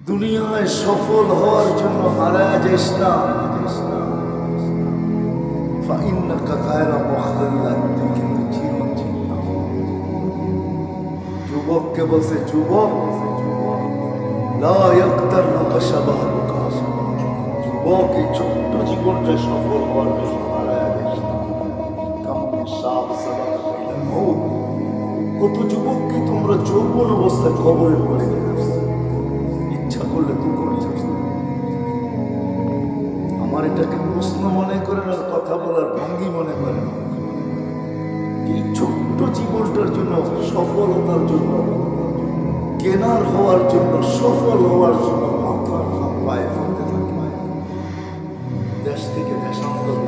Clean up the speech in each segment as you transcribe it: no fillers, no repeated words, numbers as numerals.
দুনিয়ায় সফল হওয়ার জন্য হারায় যাস না। ফাইন্নাকা গায়রা মুখতাল্লান, তুই কিন্তু চিরঞ্জীব না। যুবককে বলছে যুবক, লা ইয়াকতারুকা শাবাবুকা। যুবক, এই ছোট্ট জীবনটা সফল হওয়ার জন্য হারায় যাস না। কাম মিন শাব সাবাকা ইলাল মউত। কত যুবককে তোমরা যৌবন অবস্থায় কবরে পড়ে গেছে। ইচ্ছা করলে তুই করে যাস। আমার এটাকে প্রশ্ন মনে করেন আর কথা বলার ভঙ্গি মনে করেন। এই ছোট্ট জীবনটার জন্য, সফলতার জন্য, কেনার হওয়ার জন্য, সফল হওয়ার জন্য মাথা পায়ে ফেলতে থাকে। দেশ থেকে দেশান্তর,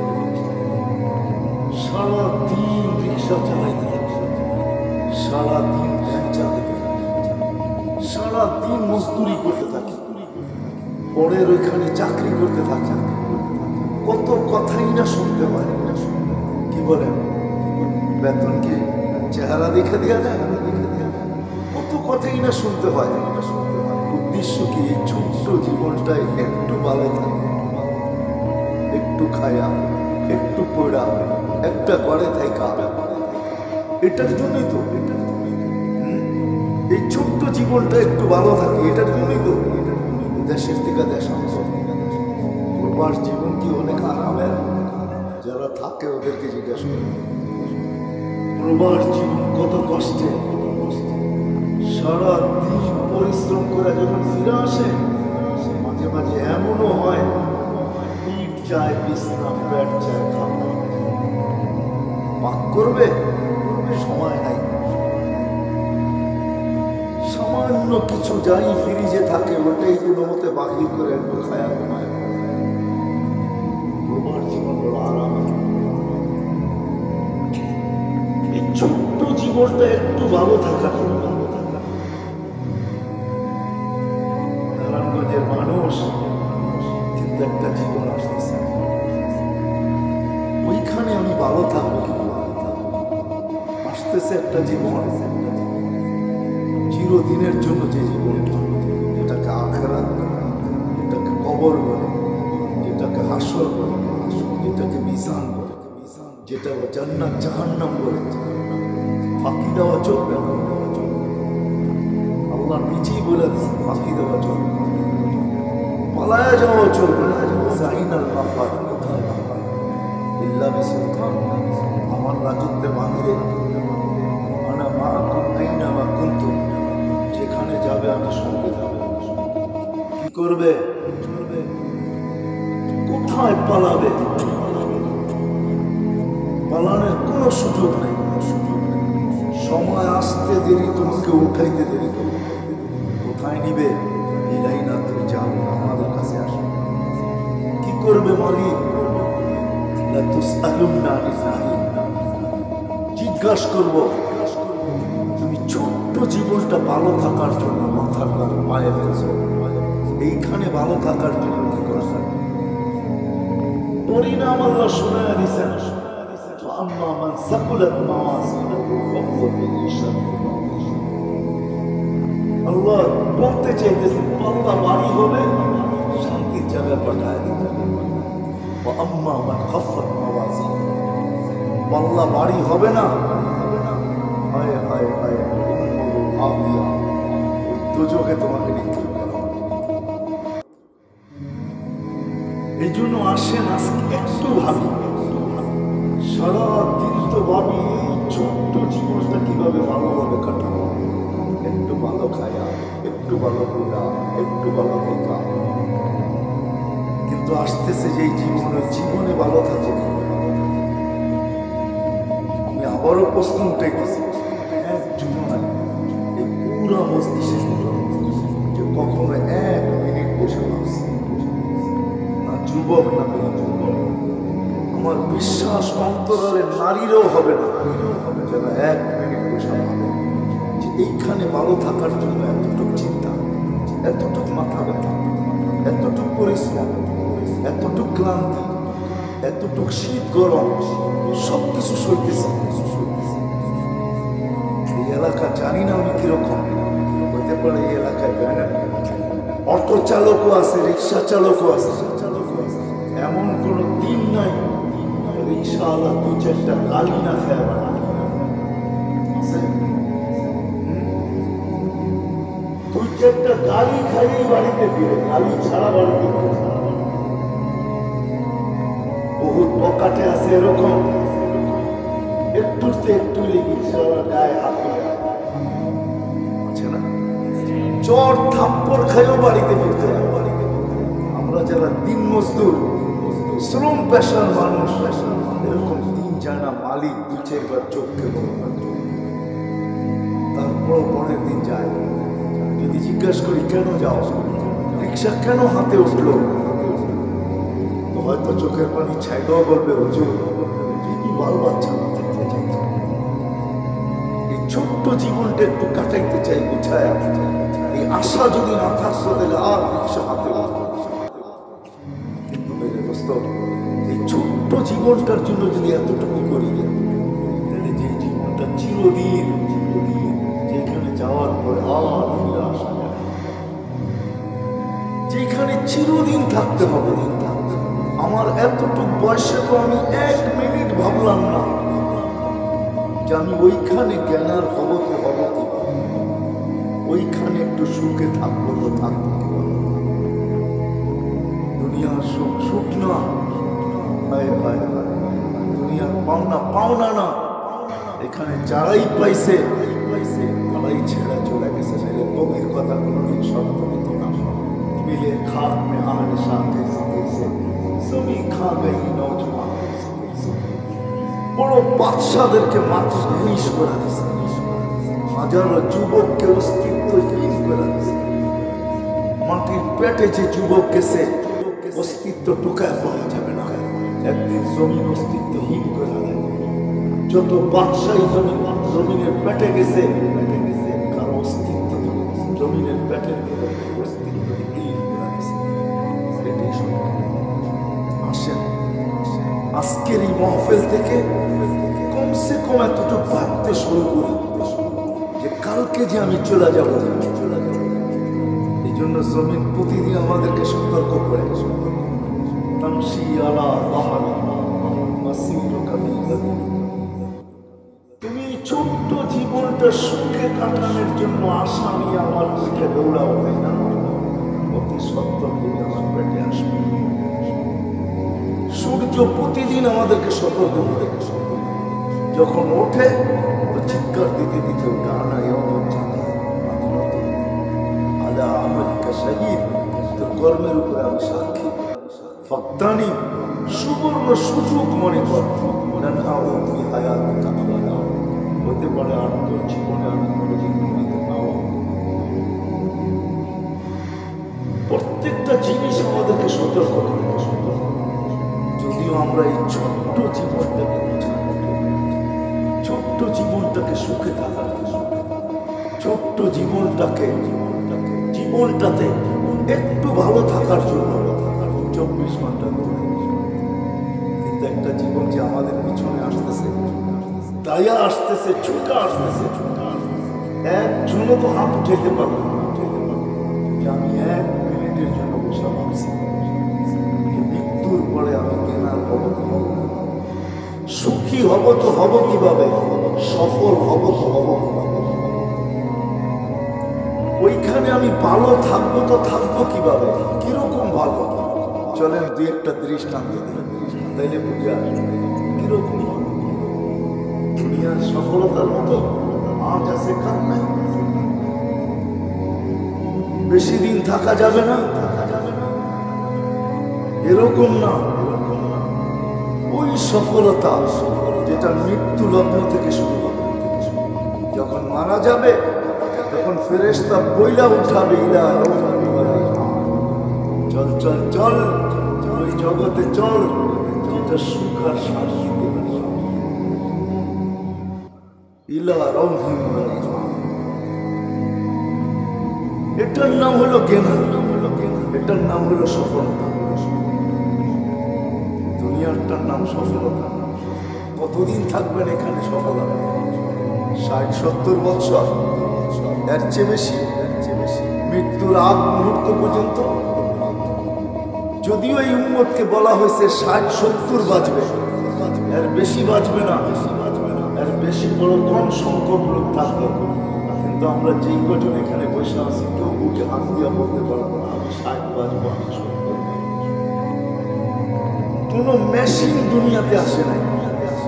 সারাদিন রিক্সা চালাইতে থাকে, সারাদিন ব্যাংক চালাইতে থাকে, সারাদিন মজদুরি করতে থাকে, পরের ওইখানে চাকরি করতে থাকে। কত কথাই না শুনতে হয়। কি বলেন, বেতন কি চেহারা দেখে দেওয়া যায়? কত কথাই না শুনতে হয়। উদ্দেশ্য কি? এই ছোট্ট জীবনটাই একটু ভালো থাকে, একটু খায়া, একটু পড়া, একটা ঘরে থাকা, এটার জন্যই তো। এই ছোট্ট জীবনটা একটু ভালো থাকে, এটার জন্যই তো দেশের থেকে দেশান্তর। প্রবাস জীবন কি অনেক আরামের? যারা থাকে ওদেরকে জিজ্ঞেস করে, প্রবাস জীবন কত কষ্টে। সারাদিন পরিশ্রম করে যখন ফিরে আসে, মাঝে মাঝে এমনও হয় পিঠ চায় বিশ্রাম, পেট চায় খাবার। পাক করবে সময় নাই। সামান্য কিছু যাই ফ্রিজে থাকে ওটাই কোনো মতে বাহির করে একটু খায়া ঘুমায়। প্রবাস জীবন বড় আরাম। এই ছোট্ট জীবনটা একটু ভালো থাকা। নারায়ণগঞ্জের মানুষ কিন্তু একটা জীবন আসতেছে, ওইখানে আমি ভালো থাকবো। আসতেছে একটা জীবন, চিরদিনের জন্য যে জীবনটা, যেটাকে আখিরাত বলে, যেটাকে কবর বলে, যেটাকে হাসর বলে, যেটাকে মিজান বলে, যেটাকে জান্নাত জাহান্নাম বলে, ফাঁকি দেওয়া চলবে না। আল্লাহ নিজেই বলে দিচ্ছে ফাঁকি দেওয়া চলবে না, পালায়া যাওয়া চলবে না। জাইনাল মাফাদ কোথায় ইল্লা বিসুলতান, আমার রাজত্বের বাহিরে। আনা মাআকুম আইনামা কুনতুম, যেখানে যাবে আমি সঙ্গে যাবে। কি করবে? কোথায় পালাবে? পালানোর কোনো সুযোগ নেই। সময় আসতে দেরি, তোমাকে উঠাইতে দেরি করবে। কোথায় নিবে? ইলাই না, তুমি যাবে না, আমাদের কাছে আসবে। কি করবে মালিক? লা তুসআলুন্না আনিন নাঈম, জিজ্ঞাসা করবো। তুমি ছোট্ট জীবনটা ভালো থাকার জন্য মাথার ঘাম পায়ে ফেলছো, এইখানে ভালো থাকার জন্য কি করছো? পরিণাম আল্লাহ শুনায়া দিছেন। আম্মা মান সাকুলাত মাওয়াজিনুহু ফাহুয়া ফি ঈশাতিন রাদিয়া। আল্লাহ বলতে চাইতেছেন পাল্লা ভারী হবে, শান্তির জায়গায় পাঠায় দিতে। ওয়া আম্মা মান খাফফাত মাওয়াজিনুহু, পাল্লা ভারী হবে না, হায় হায় হায় আবিয়া, দুজকে তোমাকে নিক্ষেপ করা হবে। এই জন্য আসেন আজকে একটু ভাবি। সারাদিন তো ভাবি ছোট্ট জীবনটা কিভাবে ভালোভাবে কাটাবো। একটু ভালো খায়া, একটু ভালো ঘোরা, একটু ভালো দেখা। কিন্তু আসতেছে যে জীবনে ভালো থাকবো কি করে? আমি আবারও প্রশ্ন উঠাইতেছি, একজন এই পুরা মস্তিষ্কে যে কখনো 1 মিনিট বসে ভাবছি না, যুবক না যুবক, আমার বিশ্বাস অন্তরের নারীরও হবে না যারা 1 মিনিট বসে ভাবে যে এইখানে ভালো থাকার জন্য এতটুকু চিন্তা, এতটুকু মাথা ব্যথা, এতটুকু পরিশ্রম, এতটুকু ক্লান্তি, এতটুকু শীত গরম, সবকিছু সইতেছে। এই এলাকা জানি না আমি কিরকম হতে পারে। এই এলাকায় ব্যানার অটো চালকও আছে, রিক্সা চালকও আছে। এমন কোন দিন নাই রিক্সাওয়ালা দু চারটা গালি না খায় বাড়ায়। দুই চারটা গালি খাইয়ে বাড়িতে ফিরে, গালি ছাড়া বাড়িতে বহুত পকেটে আছে এরকম, একটুতে একটু রিক্সাওয়ালা গায়ে হাত আছে না, চর থাপ্পড় খাইও বাড়িতে ফিরতে হয়। আমরা যারা দিন মজদুর, শ্রম পেশার মানুষ, এরকম দিন যায় না মালিক দু চারবার চোখকে বলো না, তারপর পরের দিন যায়। যদি জিজ্ঞাসা করি কেন যাও, রিক্সা কেন হাতে উঠলো, তো হয়তো চোখের পানি ছাইলেও বলবে হুজুর বাল বাচ্চা না থাকতে চাই, এই ছোট্ট জীবনটা একটু কাটাইতে চাই গুছায়। এই আশা যদি না থাকতো তাহলে আর রিক্সা হাতে উঠতো। কিন্তু মেরে দোস্ত, এই ছোট্ট জীবনটার জন্য যদি এতটুকু করি, তাহলে যে জীবনটা চিরদিন, যেখানে যাওয়ার পরে আর ফিরে আসা যায়, যেখানে চিরদিন থাকতে হবে। আমার এতটুকু বয়সে তো আমি এক মিনিট ভাবলাম না যে আমি ওইখানে জ্ঞানার হব তো হব কি, ওইখানে একটু সুখে থাকবো তো থাকবো কি। দুনিয়ার সুখ সুখ না, দুনিয়ার পাওনা পাওনা না। এখানে যারাই পাইছে তারাই ছেড়ে চলে গেছে। কবির কথা কোনোদিন সত্য হতো না। মিলে খাক মে আল সাথে সাথে সবই খা গই নৌজওয়ান। বড় বাদশাদেরকে মাত্র জিনিস করে দিছে, হাজারো যুবককে অস্তিত্বহীন করে দিছে। মাটির পেটে যে যুবক গেছে অস্তিত্ব টোকায় পাওয়া যাবে না, একদিন জমিন অস্তিত্বহীন করে দেয়। যত বাদশাহী জমিনের পেটে গেছে, কারো অস্তিত্ব জমিনের পেটের ভিতরে অস্তিত্বহীন করে দিছে। এটাই সত্য। আসেন আজকের এই মাহফিল থেকে কমসে কম এতটুকু ভাবতে শুরু করি যে কালকে যে আমি চলে যাব। এই জন্য জমিন প্রতিদিন আমাদেরকে সতর্ক করে, তামশি আলা বাহরি মাসিরুকা ফিল বাদি। তুমি ছোট্ট জীবনটা সুখে কাটানোর জন্য আশা নিয়ে আমার পিঠে দৌড়াও, তাই না? অতি সত্তর তুমি আমার পেটে আসবে। সূর্য প্রতিদিন আমাদেরকে সতর্ক করে, যখন ওঠে তো চিৎকার দিতে দিতে ওঠে, আনা আলা আমালিকা শাহীদ, তোর কর্মের উপরে আমি সাক্ষী। ফক্তানি সুবর্ণ সুযোগ মনে কর, হতে পারে আর তোর জীবনে আমি কোনোদিন নাও। প্রত্যেকটা জিনিস আমাদেরকে সতর্ক করে। যদিও আমরা এই ছোট্ট জীবনটাকে বোঝানো, ছোট্ট জীবনটাকে সুখে থাকার, ছোট্ট জীবনটাতে একটু ভালো থাকার জন্য 24 ঘন্টা করে। কিন্তু একটা জীবন যে আমাদের পিছনে আসতেছে, দায়া আসতেছে, ছুটা আসতেছে, একজনও তো হাত উঠাইতে পারবে না যে আমি 1 মিনিটের জন্য বসে ভাবছি মৃত্যুর পরে আমি কেনার হব, সুখী হব তো হব কিভাবে, সফল হব তো হব কিভাবে, ওইখানে আমি ভালো থাকবো তো থাকবো কিভাবে, কিরকম ভালো। চলেন দুই একটা দৃষ্টান্ত দিলেন, তাইলে বুঝে আসবে কিরকম ভালো। দুনিয়ার সফলতার মতো আজ আছে কাল নাই, বেশি দিন থাকা যাবে না, এরকম না। ওই সফলতা যেটা মৃত্যু লগ্ন থেকে শুরু হবে, যখন মারা যাবে তখন ফেরেশতা বইলা উঠাবে, চল চল চল ওই জগতে চল যেটা সুখ আর শান্তি দেবে। এটার নাম হলো জ্ঞান, এটার নাম হলো সফলতা। দুনিয়ারটার নাম সফলতা। কতদিন থাকবেন এখানে সফলতা? 60-70 বছর, এর চেয়ে বেশি। মৃত্যুর আগ মুহূর্ত পর্যন্ত। যদিও এই উম্মতকে বলা হয়েছে 60-70 বাঁচবে, এর বেশি বাঁচবে না, এর বেশি বড় কম সংখ্যক লোক থাকবে। কিন্তু আমরা যেই কজন এখানে বসে আছি কেউ বুকে হাত দিয়া বলতে পারবো না আমি 60 বাঁচবো, আমি 70। কোনো মেশিন দুনিয়াতে আসে নাই,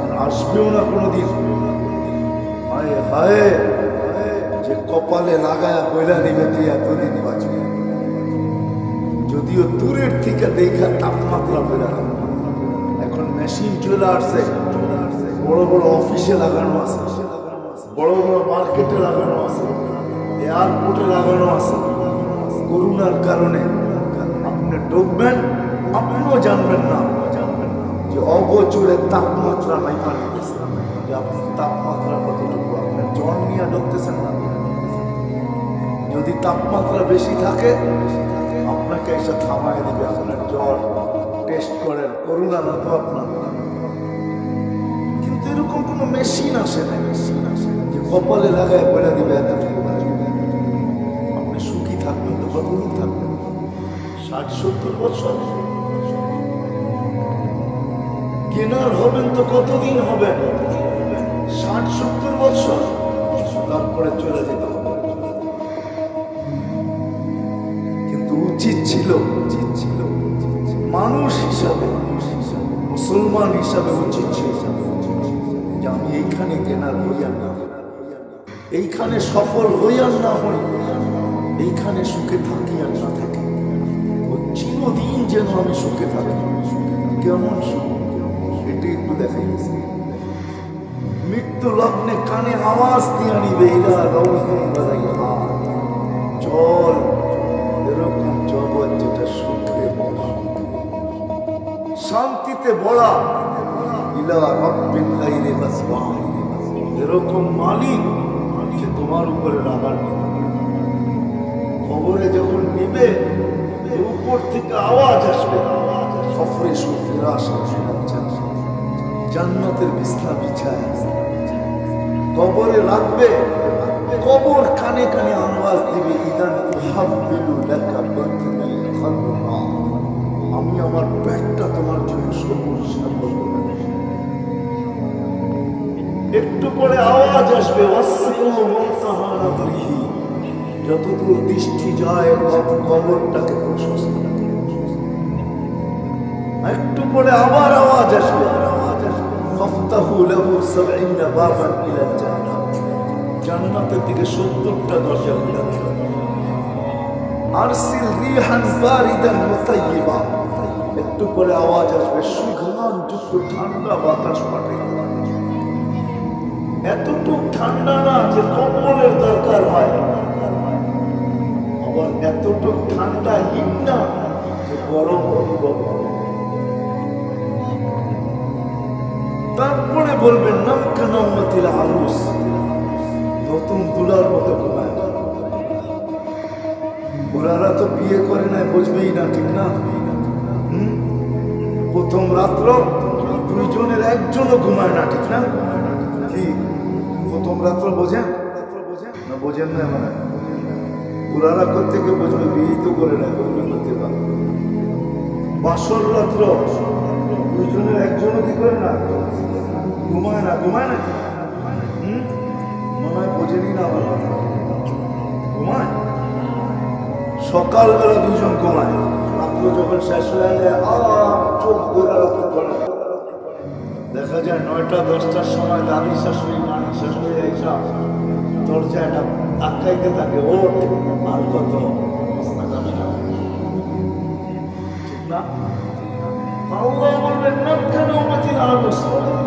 আর আসবেও না কোনোদিন। হায় হায়, যে কপালে লাগায়া বইলা নিবে তুই এতদিন বাঁচবি। যদিও দূরের থেকে দেখা তাপমাত্রা বেড়া, এখন মেশিন চলে আসছে, বড় বড় অফিসে লাগানো আছে, বড় বড় মার্কেটে লাগানো আছে, এয়ারপোর্টে লাগানো আছে। করোনার কারণে আপনি ঢুকবেন, আপনিও জানবেন না যে অগোচরে তাপমাত্রা নাই পানিতেছে, যে আপনি তাপমাত্রা কতটুকু আপনি জ্বর নিয়ে ঢুকতেছেন না। যদি তাপমাত্রা বেশি থাকে আপনাকে এসে থামায় দিবে, আপনার জ্বর টেস্ট করেন, করোনা না তো আপনার। কিন্তু এরকম কোনো মেশিন আসে না যে কপালে লাগায় বলে দিবে এতটুকু। আপনি সুখী থাকবেন তো কতদিন থাকবেন? 60-70 বছর। কেনার হবেন তো কতদিন হবেন? 60-70 বছর, তারপরে চলে যেতে হবে। কিন্তু উচিত ছিল মানুষ হিসাবে, মুসলমান হিসাবে উচিত ছিল যে আমি এইখানে কেনার হইয়ার না, এইখানে সফল হইয়ার না হই, এইখানে সুখে থাকি আর না থাকি, চিরদিন যেন আমি সুখে থাকি। কেমন সুখ সেটি একটু দেখাই গেছে। মৃত্যু লগ্নে কানে আওয়াজ দিয়ে নিবে, চল। এরকম জগৎ যেটা সুখে ভরা, শান্তিতে ভরা, ইলা রাব্বিন গায়রি গাসবান, এরকম মালিক যে তোমার উপরে রাগান্বিত। কবরে যখন নিবে উপর থেকে আওয়াজ আসবে, সফরেশু ফিরাশান মিনাল জান্নাহ, জান্নাতের বিছনা বিছায় কবরে রাখবে। কবর কানে কানে আওয়াজ দিবে, ইদান উহাব্বিলু লাকা বাতনি খালহা, আমি আমার পেটটা তোমার জন্য সবুজ শ্যামল করে দেব। একটু পরে আওয়াজ আসবে, ওয়াসিউ মুনতাহা নাযরিহি, যতদূর দৃষ্টি যায় কবরটাকে প্রশস্ত। একটু পরে আবার আওয়াজ আসবে, ফাফতাহু লাহু 70 বাবান ইলাল জান্নাহ, জান্নাতের দিকে 70টা দরজা খোলা থাকবে। আরসিল রিহান বারিদান মুতাইয়্যিবা, একটু পরে আওয়াজ আসবে, সুঘ্রাণ যুক্ত ঠান্ডা বাতাস পাঠাই। এতটুক ঠান্ডা না যে কম্বলের দরকার হয়, আবার এতটুক ঠান্ডা হীন না যে গরম অনুভব হয়। তারপরে বলবেন নামকানামাতিল আরুস, নতুন দুলার মতো ঘুমায়। বুড়ারা তো বিয়ে করে নাই, বুঝবেই না, ঠিক না? প্রথম রাত্র দুইজনের একজনও ঘুমায় না, ঠিক না? কি প্রথম রাত্র বোঝেন না? বোঝেন না মানে বুড়ারা করতে গিয়ে বুঝবে, বিয়ে তো করে নেয়, বুঝবে করতে পারে। বাসর রাত্র দুইজনের একজনও কি করে না, ঘুমায় না। ঘুমায় না মনে হয় বোঝেনি না আমার কথা। ঘুমায় সকালবেলা দুজন ঘুমায়, রাত্র যখন শেষ হয়ে যায় চোখ ঘোরা রাখতে পারে। দেখা যায় 9টা-10টার সময় দাদি শাশুড়ি নানি শাশুড়ি এসা দরজাটা আটকাইতে থাকে, ওঠ আর কত, ঠিক না? আল্লাহ বলবেন নামকানামাতিল আরুস,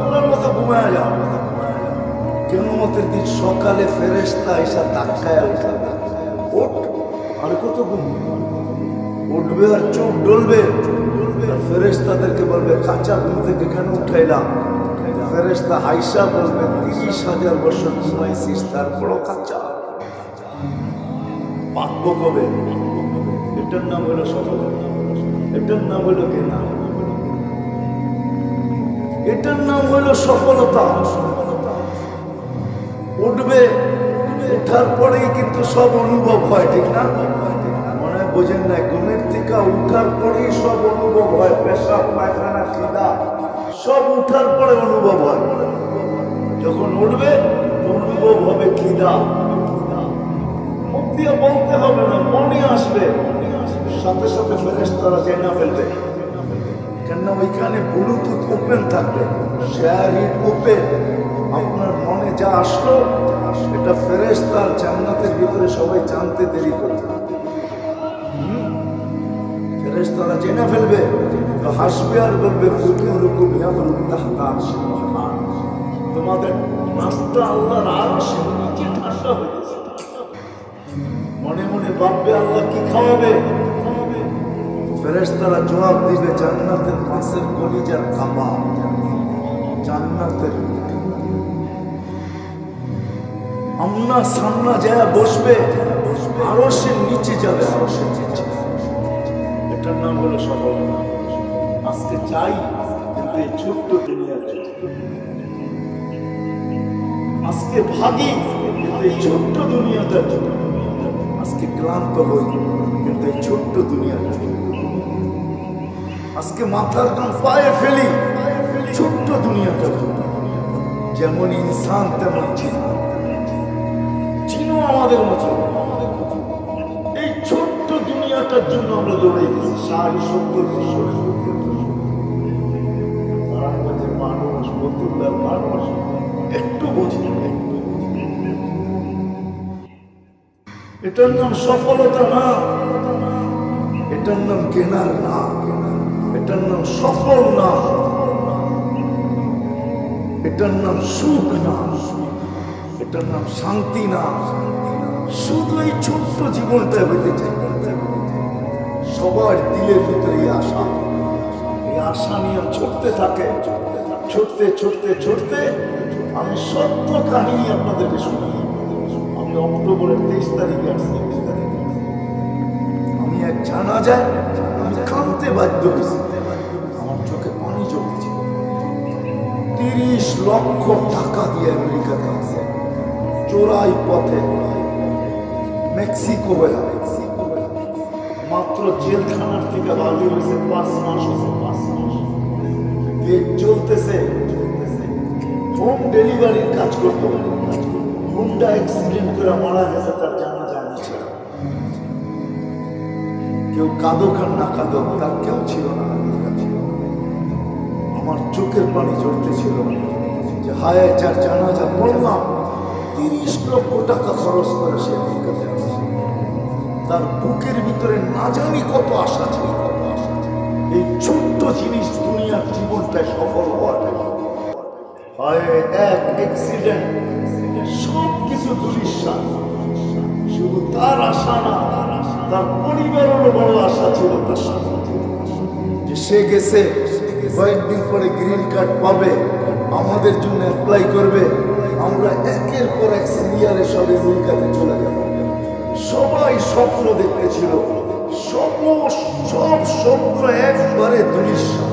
ওনার মতো ঘুমায় যাও। কিয়ামতের দিন সকালে ফেরেশতা এসে ধাক্কায় উঠাবে, ওঠ আর কত ঘুম। উঠবে আর চোখ ডলবে, ফেরেশতাদেরকে বলবে কাঁচা ঘুম থেকে কেন উঠাইলাম? ফেরেশতা হাইসা বলবে 30,000 বছর ঘুমাইছিস, তারপরও কাঁচা। পাকবো কবে? এটার নাম হলো সফলতা, এটার নাম হলো কেনা, এটার নাম হলো সফলতা। উঠবে, ওঠার পরেই কিন্তু সব অনুভব হয়, ঠিক না? বোঝেন না, ঘুমের থেকে উঠার পরেই সব অনুভব হয়, পেশাব পায়খানা খিদা সব উঠার পরে অনুভব হয়। যখন উঠবে অনুভব হবে খিদা, মুখ দিয়ে বলতে হবে না, মনে আসবে, সাথে সাথে ফেরেশতারা জেনে ফেলবে। কেননা ওইখানে ব্লুটুথ ওপেন থাকবে, শেয়ার ইট ওপেন। আপনার মনে যা আসলো এটা ফেরেশতার জান্নাতের ভিতরে সবাই জানতে দেরি করবে, ফেরেশতারা জেনে ফেলবে। তো হাসবে আর বলবে তোমাদের নাস্তা আল্লাহর আরশের নিচে ঠাসা হয়েছে। মনে মনে ভাববে আল্লাহ কি খাওয়াবে। ফেরেশতারা জবাব দিবে জান্নাতের মাছের কলিজার কাবাব, জান্নাতের। আমরা সামনা যায় বসবে, আরশের নিচে যাবে, আরশের নিচে। এটার নাম হলো সফলতা। আজকে চাই কিন্তু এই ছোট্ট দুনিয়াতে, আজকে ভাগি কিন্তু এই ছোট্ট দুনিয়াটার জন্য, আজকে ক্লান্ত হই কিন্তু এই ছোট্ট দুনিয়াটার জন্য, আজকে মাথার গান পায়ে ফেলি ছোট্ট দুনিয়াটার জন্য। যেমন ইনসান তেমন চিনো আমাদের মতো, এই ছোট্ট দুনিয়াটার জন্য আমরা দৌড়াই দিচ্ছি 60-70 বছরের নারায়ণগঞ্জের মানুষ, বতুল্লার মানুষ একটু বুঝি, এটার নাম সফলতা না, এটার নাম কেনার না, এটার নাম সফল না, এটার নাম সুখ না, এটার নাম শান্তি না। শুধু এই ছোট্ট জীবনটা হইতে চাই। সবার দিলের ভিতরে এই আশা নিয়ে ছুটতে থাকে, ছুটতে ছুটতে ছুটতে আমি সত্য কাহিনী আপনাদেরকে শুনি। আমি অক্টোবরের 23 তারিখে আসছি, আমি এক জানাজায় আমি কাঁদতে বাধ্য হয়েছি, আমার চোখে পানি জমছিল। 30 লক্ষ টাকা দিয়ে আমেরিকাতে আছে, চোরাই পথে মেক্সিকো হয়ে, মাত্র জেলখানার থেকে বাকি হয়েছে 5 মাস, 5 মাস গেট চলতেছে। হোম ডেলিভারির কাজ করতে পারে, হোমটা অ্যাক্সিডেন্ট করে মারা গেছে, তার জানাজা আছে। কেউ কাঁদো খান না কাঁদো, তার কেউ ছিল না। আমার চোখের পানি ঝরতেছিল যে হায়, যার জানাজা পড়লাম 30 লক্ষ টাকা খরচ করে সে আমেরিকাতে আসে, তার বুকের ভিতরে না জানি কত আশা ছিল, কত আশা। এই ছোট্ট জিনিস দুনিয়ার জীবনটায় সফল হওয়াটাই হয় এক অ্যাক্সিডেন্ট, সব কিছু দুলিশ্বাস। শুধু তার আশা না, তার পরিবারেরও বড় আশা ছিল তার সাথে, যে সে গেছে কয়েকদিন পরে গ্রিন কার্ড পাবে, আমাদের জন্য অ্যাপ্লাই করবে, আমরা একের পর এক সিরিয়ালে সব আমেরিকাতে চলে যাব। সবাই স্বপ্ন দেখতেছিল, সব স্বপ্ন একবারে দুলিশ্বাস।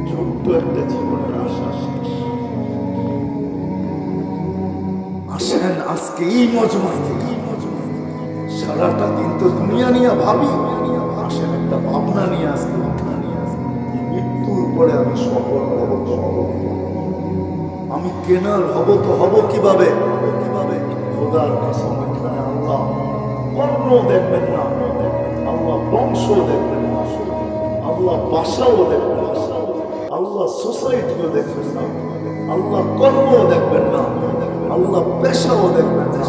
ছোট্ট একটা জীবনের আশা শেষ। আসেন আজকে এই মজমা থেকে, সারাটা দিন তো দুনিয়া নিয়ে ভাবি, আসেন একটা ভাবনা নিয়ে আজকে উঠা নিয়ে আসবে, মৃত্যুর পরে আমি সফল হব তো হব, আমি কেনার হব তো হব কিভাবে, কিভাবে? খোদার কসম, এখানে আল্লাহ বর্ণ দেখবেন না, আল্লাহ বংশ দেখবেন না, আল্লাহ ভাষাও দেখবেন না, আল্লাহ সোসাইটিও দেখবেন না, আল্লাহ কর্মও দেখবেন না, আল্লাহ পেশাও দেখবেন না,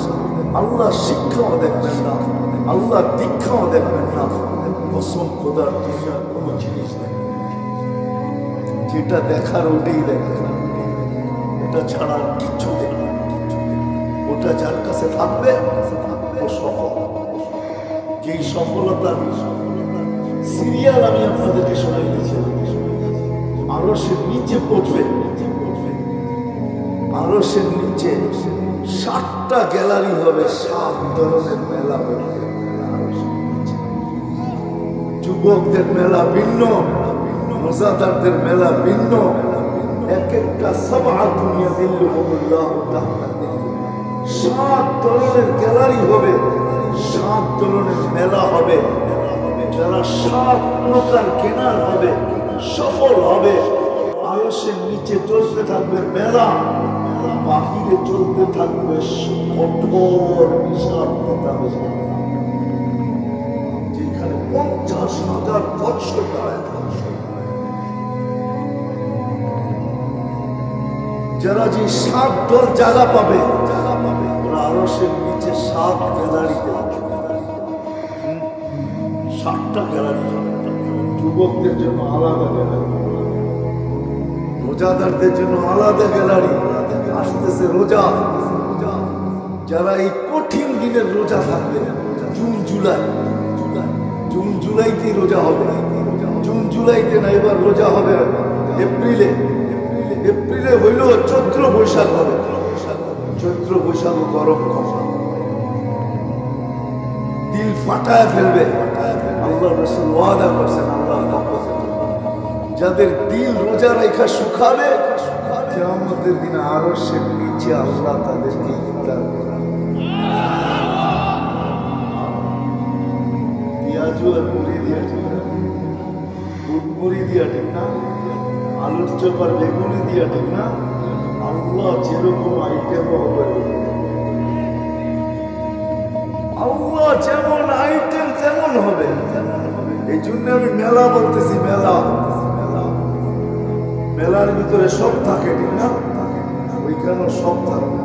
আল্লাহ শিক্ষাও দেখবেন না, আল্লাহ দীক্ষাও দেখবেন না। কসম খোদার, দুনিয়ার কোনো জিনিস দেখবেন না, যেটা দেখার ওটাই দেখবেন, এটা ছাড়া কিচ্ছু দেখবেন না। ওটা যার কাছে থাকবে ও সফল। যেই সফলতার সিরিয়াল আমি আপনাদেরকে শোনাই দিয়েছি, আরশের নিচে পৌঁছবে, আরশের নিচে 7টা গ্যালারি হবে, 7 ধরনের মেলা হবে। যুবকদের মেলা ভিন্ন, রোজাদারদের মেলা ভিন্ন, এক একটা সাবা দুনিয়া দিল্লুহুল্লাহ তাআলা 7 ধরনের গ্যালারি হবে, আন্দোলনের মেলা হবে, যারা 7 প্রকার কেনার হবে, সফল হবে। আরশের নিচে চলতে থাকবে মেলা, বাহিরে চলতে থাকবে কঠোর হিসাব কিতাবে, যেখানে 50,000 বছর দাঁড়ায় থাকবে। যারা যে 7 দল জায়গা পাবে, ওরা আরশের নিচে 7 গ্যালারিতে, 7টা গ্যালারি। যুবকদের জন্য আলাদা গ্যালারি, রোজাদারদের জন্য আলাদা গ্যালারি। আসতেছে রোজা, যারা এই কঠিন দিনের রোজা থাকবে, জুন জুলাইতেই রোজা হবে। জুন জুলাইতে না, এবার রোজা হবে এপ্রিলে। এপ্রিলে হইলেও চৈত্র বৈশাখ হবে। চৈত্র বৈশাখ গরম কম, দিল ফাটায় ফেলবে। আল্লাহ রাসূল ওয়াদা করছেন, আল্লাহর পক্ষ থেকে যাদের দিল রোজা রাখা শুকাবে, কিয়ামতের দিনে আরশের নিচে আল্লাহ তাদেরকে ইফতার করাবে। পেঁয়াজু আর মুড়ি দিয়া ঠিক না, বুট মুড়ি দিয়া ঠিক না, আলুর চপ আর বেগুনি দিয়া ঠিক না, আল্লাহ যেরকম আইটেম হবে, আল্লাহ যেমন আইটেম তেমন হবে। এই জন্য আমি মেলা বলতেছি, মেলা। মেলার ভিতরে সব থাকে ঠিক না, ওইখানেও সব থাকবে।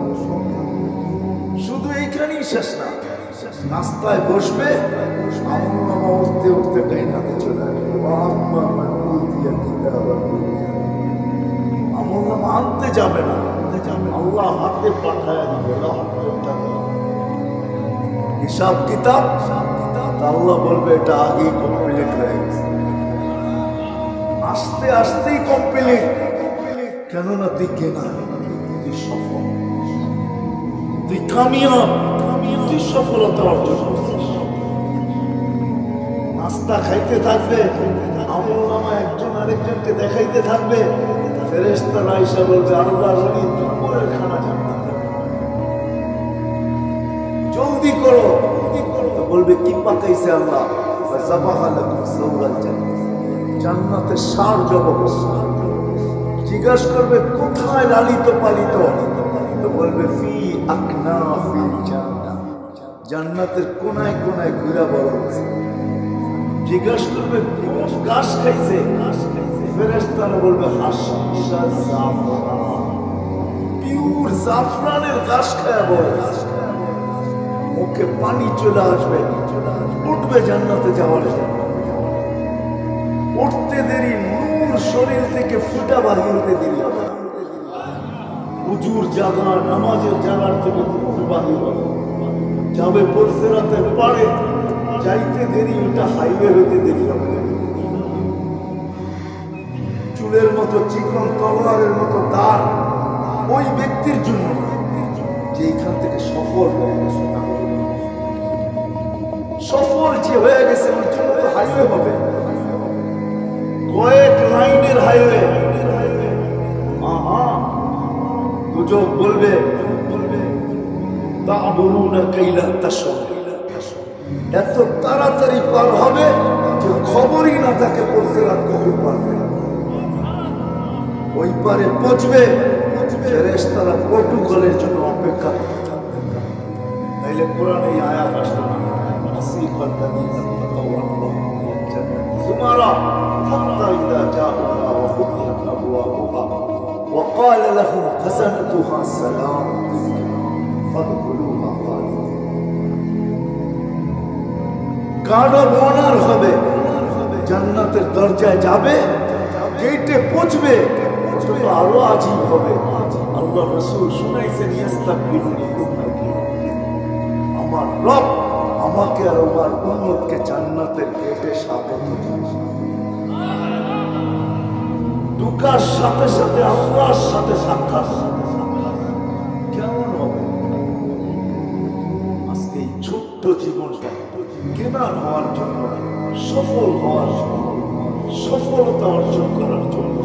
শুধু এইখানেই শেষ না, নাস্তায় বসবে, আমলনামা উঠতে উঠতে ডাইন হাতে চলে আসবে। আমলনামা আনতে যাবে না, আল্লাহ হাতে পাঠায় দিবে। হিসাব কিতাব আল্লাহ বলবে এটা আগেই কমপ্লিট হয়ে গেছে, আস্তে আস্তেই কমপ্লিট। কেননা তুই কেনা, তুই সফল, তুই কামিয়াব, তুই সফলতা অর্জন করছিস। নাস্তা খাইতে থাকবে, আমলনামা একজন আরেকজনকে দেখাইতে থাকবে। ফেরেশতারা আয়েশা বলবে, আল্লাহর ওলি দুপুরের খানা জান্নাতে, জলদি করো। বলবে কি পাকাইছে আল্লাহ? জান্নাতের ষাঁড় জবাব। জিজ্ঞাসা করবে কোথায় লালিত পালিত? তো বলবে ফি আকনাফিল জান্নাহ, জান্নাতের কোনায় কোনায় ঘুরা বড় আছে। জিজ্ঞাসা করবে কোন ঘাস খাইছে? ফেরেশতারা বলবে হাসা জাফরান, পিওর জাফরানের ঘাস খায় বড়। মুখে পানি চলে আসবে, উঠবে জান্নাতে যাওয়ার জন্য। উঠতে দেরি, নূর শরীর থেকে ফুটা বাহির হতে দেরি হবে। হুজুর জাগা, নামাজের জাগার থেকে নূর বাহির হবে। যাবে পরসেরাতে পারে, যাইতে দেরি, ওটা হাইওয়ে হতে দেরি হবে। চুলের মতো চিকন, তলোয়ারের মতো দাঁড় ওই ব্যক্তির জন্য যে এখান থেকে সফল হয়ে গেছে। সফল যে হয়ে গেছে ওর জন্য তো হাইওয়ে হবে, কয়েক লাইনের হাইওয়ে। গুজব বলবে এত তাড়াতাড়ি পার হবে যে খবরই না থাকে পড়ছে রাত কখন পারবে। ওই পারে পৌঁছবে, ফেরেশতারা প্রটোকলের জন্য অপেক্ষা করতে থাকবে। তাইলে কোরআনে এই আয়াত আসতো না, وقال لهم خزنتها سلام فادخلوها خالدين। গার্ড অফ অনার হবে, জান্নাতের দরজায় যাবে, গেটে পৌঁছবে, তো আরো আজীব হবে। আল্লাহ রাসূল শুনাইছেন, ইস্তাকবিরুনি উম্মতি, আমার রব আমাকে আর আমার উম্মতকে জান্নাতের গেটে স্বাগত জানায়। ঢোকার সাথে সাথে আল্লাহর সাথে সাক্ষাৎ কেমন হবে? আজকে এই ছোট্ট জীবনটা কেনার হওয়ার জন্য, সফল হওয়ার জন্য, সফলতা অর্জন করার জন্য,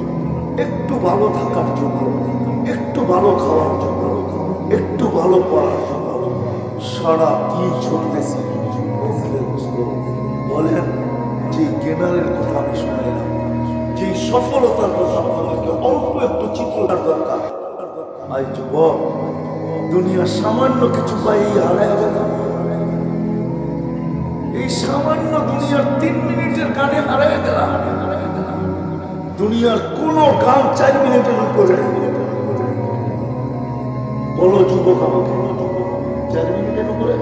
একটু ভালো থাকার জন্য, একটু ভালো খাওয়ার জন্য, একটু ভালো পড়ার জন্য সারা দিন ছুটতেছি। সফলতার কথা আমাদেরকে অল্প একটু চিত্রটার দরকার। আই যুবক, দুনিয়ার সামান্য কিছু পাই হারায় গেল। এই সামান্য দুনিয়ার 3 মিনিটের গানে হারায় গেল। দুনিয়ার কোন গান 4 মিনিটের উপরে। বলো যুবক আমাকে, 4 মিনিটের উপরে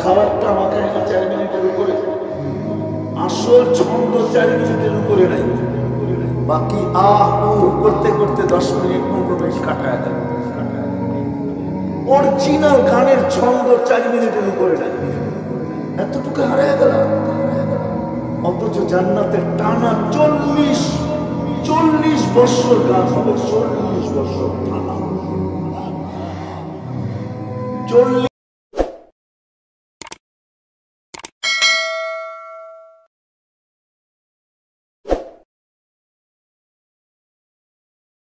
খাবারটা আমাকে 4 মিনিটের উপরে। আসল ছন্দ 4 মিনিটের উপরে নাই, বাকি আহ করতে করতে 10 মিনিট 15 মিনিট কাটায় দেয়। অরিজিনাল গানের ছন্দ 4 মিনিটের উপরে নাই, এতটুকু হারায় গেল। অথচ জান্নাতের টানা 40 বছর গান হবে, 40 বছর টানা 40